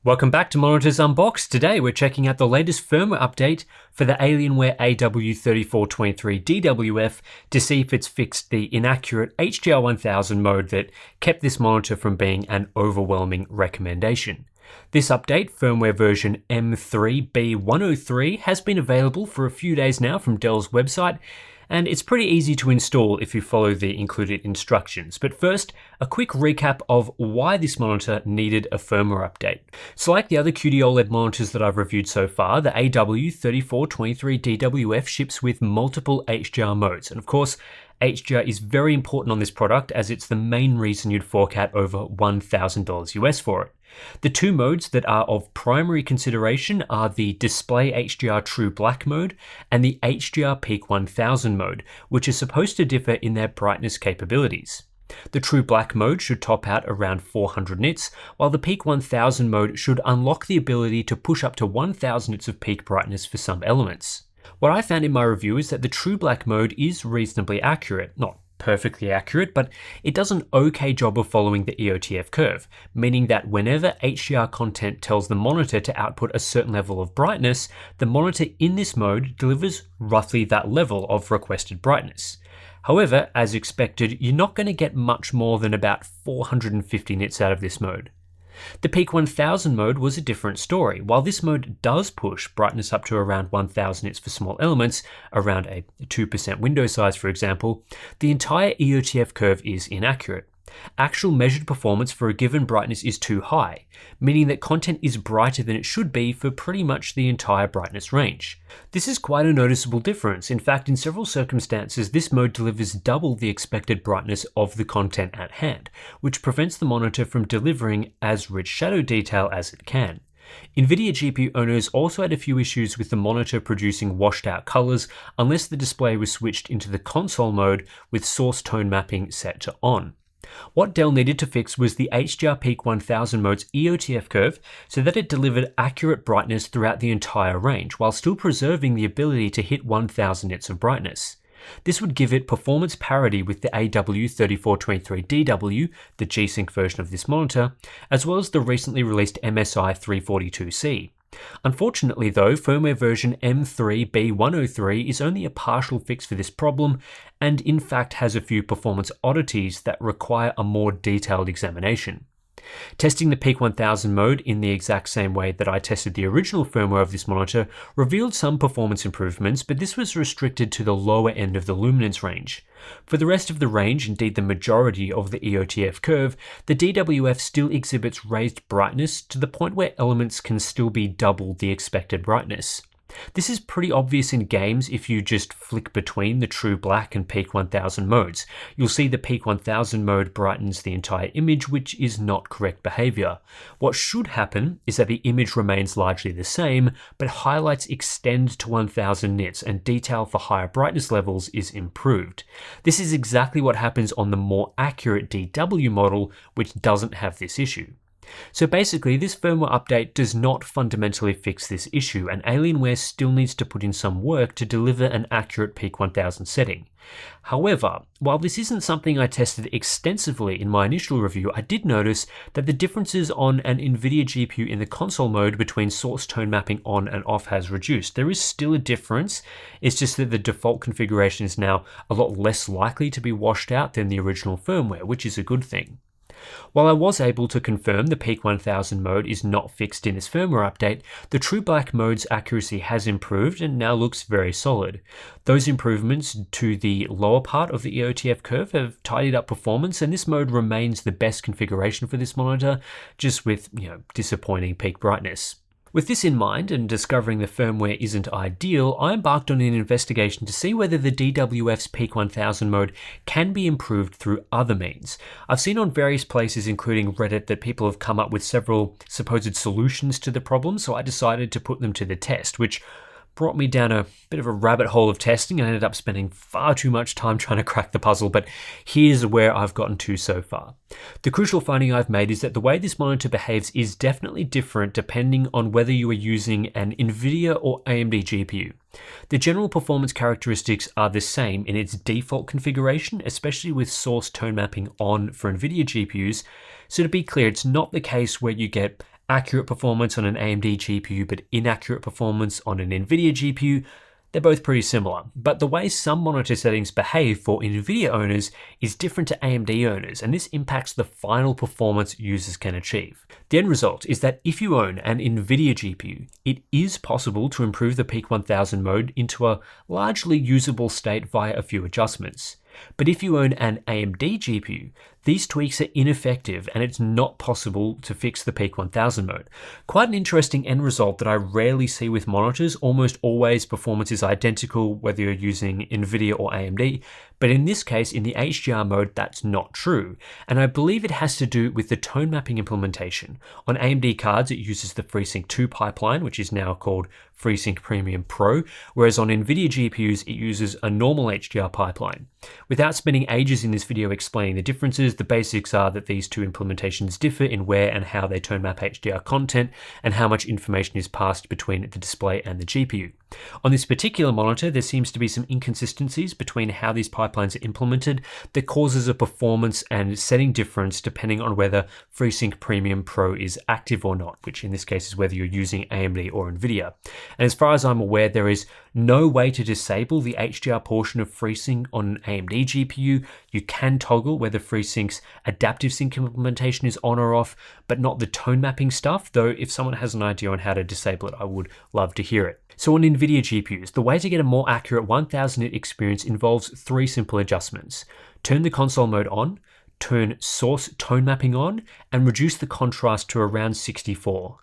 Welcome back to Monitors Unboxed. Today we're checking out the latest firmware update for the Alienware AW3423DWF to see if it's fixed the inaccurate HDR1000 mode that kept this monitor from being an overwhelming recommendation. This update, firmware version M3B103, has been available for a few days now from Dell's website, and it's pretty easy to install if you follow the included instructions. But first, a quick recap of why this monitor needed a firmware update. So like the other QD OLED monitors that I've reviewed so far, the AW3423DWF ships with multiple HDR modes. And of course, HDR is very important on this product as it's the main reason you'd fork out over $1,000 US for it. The two modes that are of primary consideration are the Display HDR True Black mode and the HDR Peak 1000 mode, which is supposed to differ in their brightness capabilities. The True Black mode should top out around 400 nits, while the Peak 1000 mode should unlock the ability to push up to 1000 nits of peak brightness for some elements. What I found in my review is that the True Black mode is reasonably accurate, not perfectly accurate, but it does an okay job of following the EOTF curve, meaning that whenever HDR content tells the monitor to output a certain level of brightness, the monitor in this mode delivers roughly that level of requested brightness. However, as expected, you're not going to get much more than about 450 nits out of this mode. The Peak 1000 mode was a different story. While this mode does push brightness up to around 1000 nits for small elements, around a 2% window size for example, the entire EOTF curve is inaccurate. Actual measured performance for a given brightness is too high, meaning that content is brighter than it should be for pretty much the entire brightness range. This is quite a noticeable difference. In fact, in several circumstances, this mode delivers double the expected brightness of the content at hand, which prevents the monitor from delivering as rich shadow detail as it can. NVIDIA GPU owners also had a few issues with the monitor producing washed out colors unless the display was switched into the console mode with source tone mapping set to on. What Dell needed to fix was the HDR Peak 1000 mode's EOTF curve so that it delivered accurate brightness throughout the entire range while still preserving the ability to hit 1000 nits of brightness. This would give it performance parity with the AW3423DW, the G-Sync version of this monitor, as well as the recently released MSI 342C. Unfortunately though, firmware version M3B103 is only a partial fix for this problem and in fact has a few performance oddities that require a more detailed examination. Testing the Peak 1000 mode in the exact same way that I tested the original firmware of this monitor revealed some performance improvements, but this was restricted to the lower end of the luminance range. For the rest of the range, indeed the majority of the EOTF curve, the DWF still exhibits raised brightness to the point where elements can still be double the expected brightness. This is pretty obvious in games if you just flick between the True Black and Peak 1000 modes. You'll see the Peak 1000 mode brightens the entire image, which is not correct behavior. What should happen is that the image remains largely the same, but highlights extend to 1000 nits and detail for higher brightness levels is improved. This is exactly what happens on the more accurate DW model, which doesn't have this issue. So basically, this firmware update does not fundamentally fix this issue, and Alienware still needs to put in some work to deliver an accurate Peak 1000 setting. However, while this isn't something I tested extensively in my initial review, I did notice that the differences on an NVIDIA GPU in the console mode between source tone mapping on and off has reduced. There is still a difference, it's just that the default configuration is now a lot less likely to be washed out than the original firmware, which is a good thing. While I was able to confirm the Peak 1000 mode is not fixed in this firmware update, the True Black mode's accuracy has improved and now looks very solid. Those improvements to the lower part of the EOTF curve have tidied up performance, and this mode remains the best configuration for this monitor, just with, disappointing peak brightness. With this in mind, and discovering the firmware isn't ideal, I embarked on an investigation to see whether the DWF's Peak 1000 mode can be improved through other means. I've seen on various places, including Reddit, that people have come up with several supposed solutions to the problem, so I decided to put them to the test, which brought me down a bit of a rabbit hole of testing and ended up spending far too much time trying to crack the puzzle, but here's where I've gotten to so far. The crucial finding I've made is that the way this monitor behaves is definitely different depending on whether you are using an NVIDIA or AMD GPU. The general performance characteristics are the same in its default configuration, especially with source tone mapping on for NVIDIA GPUs, so to be clear, it's not the case where you get accurate performance on an AMD GPU but inaccurate performance on an NVIDIA GPU, they're both pretty similar, but the way some monitor settings behave for NVIDIA owners is different to AMD owners, and this impacts the final performance users can achieve. The end result is that if you own an NVIDIA GPU, it is possible to improve the Peak 1000 mode into a largely usable state via a few adjustments. But if you own an AMD GPU, these tweaks are ineffective and it's not possible to fix the Peak 1000 mode. Quite an interesting end result that I rarely see with monitors. Almost always performance is identical whether you're using NVIDIA or AMD, but in this case, in the HDR mode, that's not true. And I believe it has to do with the tone mapping implementation. On AMD cards, it uses the FreeSync 2 pipeline, which is now called FreeSync Premium Pro, whereas on NVIDIA GPUs, it uses a normal HDR pipeline. Without spending ages in this video explaining the differences, the basics are that these two implementations differ in where and how they tone map HDR content and how much information is passed between the display and the GPU. On this particular monitor, there seems to be some inconsistencies between how these pipelines are implemented that causes a performance and setting difference depending on whether FreeSync Premium Pro is active or not, which in this case is whether you're using AMD or NVIDIA. And as far as I'm aware, there is no way to disable the HDR portion of FreeSync on an AMD GPU. You can toggle whether FreeSync's adaptive sync implementation is on or off, but not the tone mapping stuff, though if someone has an idea on how to disable it, I would love to hear it. So on NVIDIA GPUs, the way to get a more accurate 1000 nit experience involves 3 simple adjustments. Turn the console mode on, turn source tone mapping on, and reduce the contrast to around 64.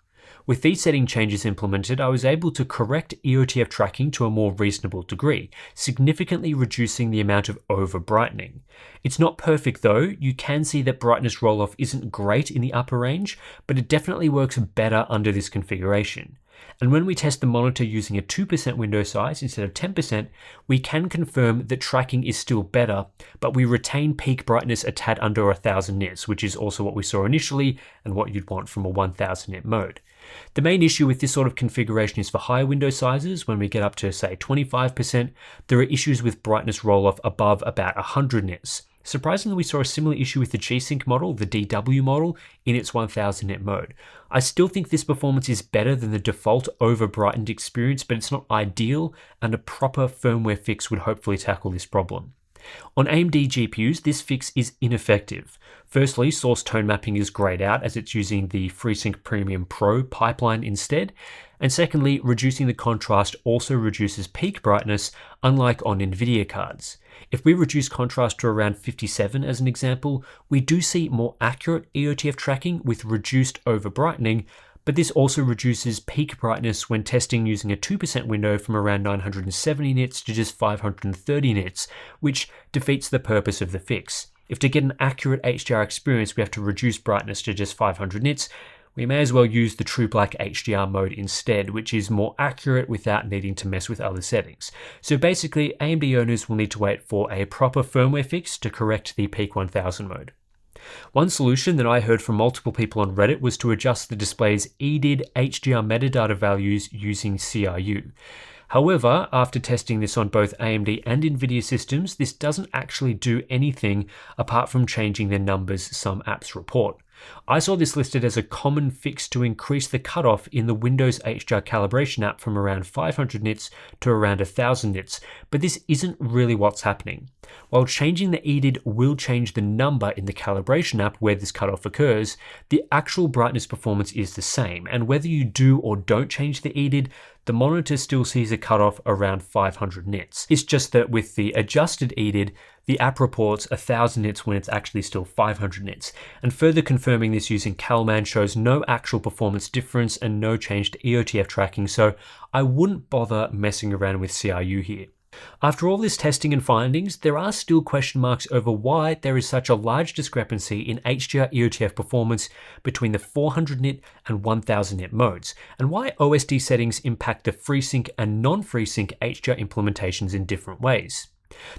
With these setting changes implemented, I was able to correct EOTF tracking to a more reasonable degree, significantly reducing the amount of over-brightening. It's not perfect though. You can see that brightness roll-off isn't great in the upper range, but it definitely works better under this configuration. And when we test the monitor using a 2% window size instead of 10%, we can confirm that tracking is still better, but we retain peak brightness a tad under 1000 nits, which is also what we saw initially and what you'd want from a 1000 nit mode. The main issue with this sort of configuration is for higher window sizes. When we get up to say 25%, there are issues with brightness roll-off above about 100 nits. Surprisingly, we saw a similar issue with the G-Sync model, the DW model, in its 1000 nit mode. I still think this performance is better than the default over-brightened experience, but it's not ideal, and a proper firmware fix would hopefully tackle this problem. On AMD GPUs, this fix is ineffective. Firstly, source tone mapping is grayed out as it's using the FreeSync Premium Pro pipeline instead. And secondly, reducing the contrast also reduces peak brightness, unlike on NVIDIA cards. If we reduce contrast to around 57 as an example, we do see more accurate EOTF tracking with reduced over-brightening, but this also reduces peak brightness when testing using a 2% window from around 970 nits to just 530 nits, which defeats the purpose of the fix. If to get an accurate HDR experience we have to reduce brightness to just 500 nits, we may as well use the True Black HDR mode instead, which is more accurate without needing to mess with other settings. So basically, AMD owners will need to wait for a proper firmware fix to correct the Peak 1000 mode. One solution that I heard from multiple people on Reddit was to adjust the display's EDID HDR metadata values using CRU. However, after testing this on both AMD and NVIDIA systems, this doesn't actually do anything apart from changing the numbers some apps report. I saw this listed as a common fix to increase the cutoff in the Windows HDR calibration app from around 500 nits to around 1000 nits, but this isn't really what's happening. While changing the EDID will change the number in the calibration app where this cutoff occurs, the actual brightness performance is the same, and whether you do or don't change the EDID, the monitor still sees a cutoff around 500 nits. It's just that with the adjusted EDID, the app reports 1000 nits when it's actually still 500 nits. And further confirming this using CalMan shows no actual performance difference and no change to EOTF tracking, so I wouldn't bother messing around with CRU here. After all this testing and findings, there are still question marks over why there is such a large discrepancy in HDR EOTF performance between the 400 nit and 1000 nit modes, and why OSD settings impact the FreeSync and non-FreeSync HDR implementations in different ways.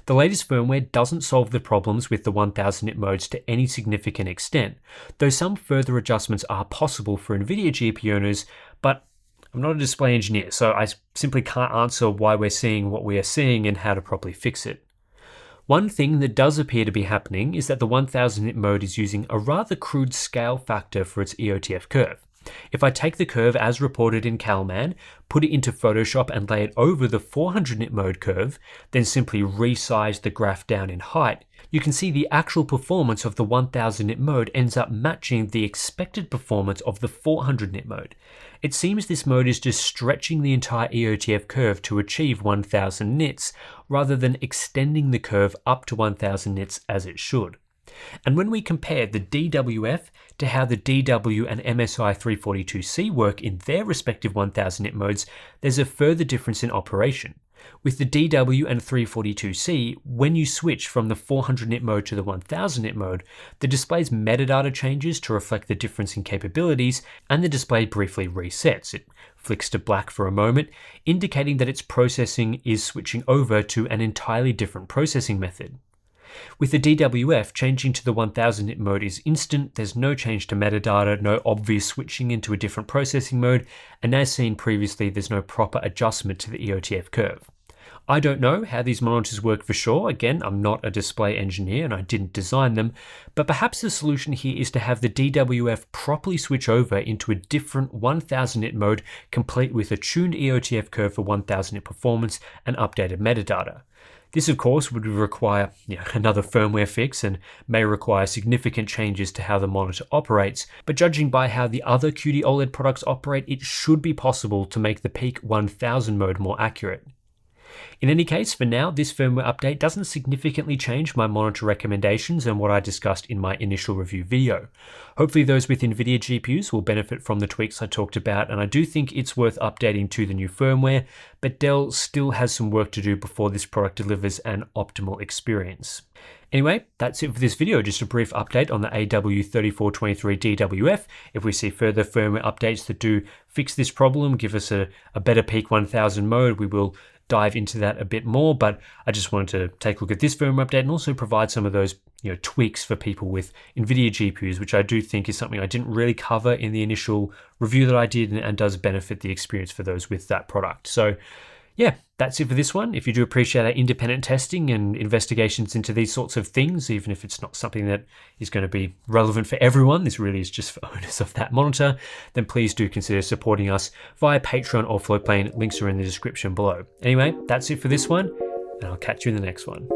The latest firmware doesn't solve the problems with the 1000 nit modes to any significant extent, though some further adjustments are possible for NVIDIA GPU owners, but I'm not a display engineer, so I simply can't answer why we're seeing what we are seeing and how to properly fix it. One thing that does appear to be happening is that the 1000 nit mode is using a rather crude scale factor for its EOTF curve. If I take the curve as reported in CalMan, put it into Photoshop and lay it over the 400 nit mode curve, then simply resize the graph down in height, you can see the actual performance of the 1000 nit mode ends up matching the expected performance of the 400 nit mode. It seems this mode is just stretching the entire EOTF curve to achieve 1000 nits, rather than extending the curve up to 1000 nits as it should. And when we compare the DWF to how the DW and MSI342C work in their respective 1000 nit modes, there's a further difference in operation. With the DW and 342C, when you switch from the 400 nit mode to the 1000 nit mode, the display's metadata changes to reflect the difference in capabilities, and the display briefly resets. It flicks to black for a moment, indicating that its processing is switching over to an entirely different processing method. With the DWF, changing to the 1000 nit mode is instant, there's no change to metadata, no obvious switching into a different processing mode, and as seen previously, there's no proper adjustment to the EOTF curve. I don't know how these monitors work for sure. Again, I'm not a display engineer and I didn't design them, but perhaps the solution here is to have the DWF properly switch over into a different 1000 nit mode, complete with a tuned EOTF curve for 1000 nit performance and updated metadata. This, of course, would require another firmware fix and may require significant changes to how the monitor operates, but judging by how the other QD OLED products operate, it should be possible to make the peak 1000 mode more accurate. In any case, for now, this firmware update doesn't significantly change my monitor recommendations and what I discussed in my initial review video. Hopefully those with NVIDIA GPUs will benefit from the tweaks I talked about, and I do think it's worth updating to the new firmware, but Dell still has some work to do before this product delivers an optimal experience. Anyway, that's it for this video, just a brief update on the AW3423DWF. If we see further firmware updates that do fix this problem, give us a better peak 1000 mode, we will dive into that a bit more, but I just wanted to take a look at this firmware update and also provide some of those tweaks for people with NVIDIA GPUs, which I do think is something I didn't really cover in the initial review that I did, and does benefit the experience for those with that product. So yeah, that's it for this one. If you do appreciate our independent testing and investigations into these sorts of things, even if it's not something that is going to be relevant for everyone, this really is just for owners of that monitor, then please do consider supporting us via Patreon or Floatplane. Links are in the description below. Anyway, that's it for this one, and I'll catch you in the next one.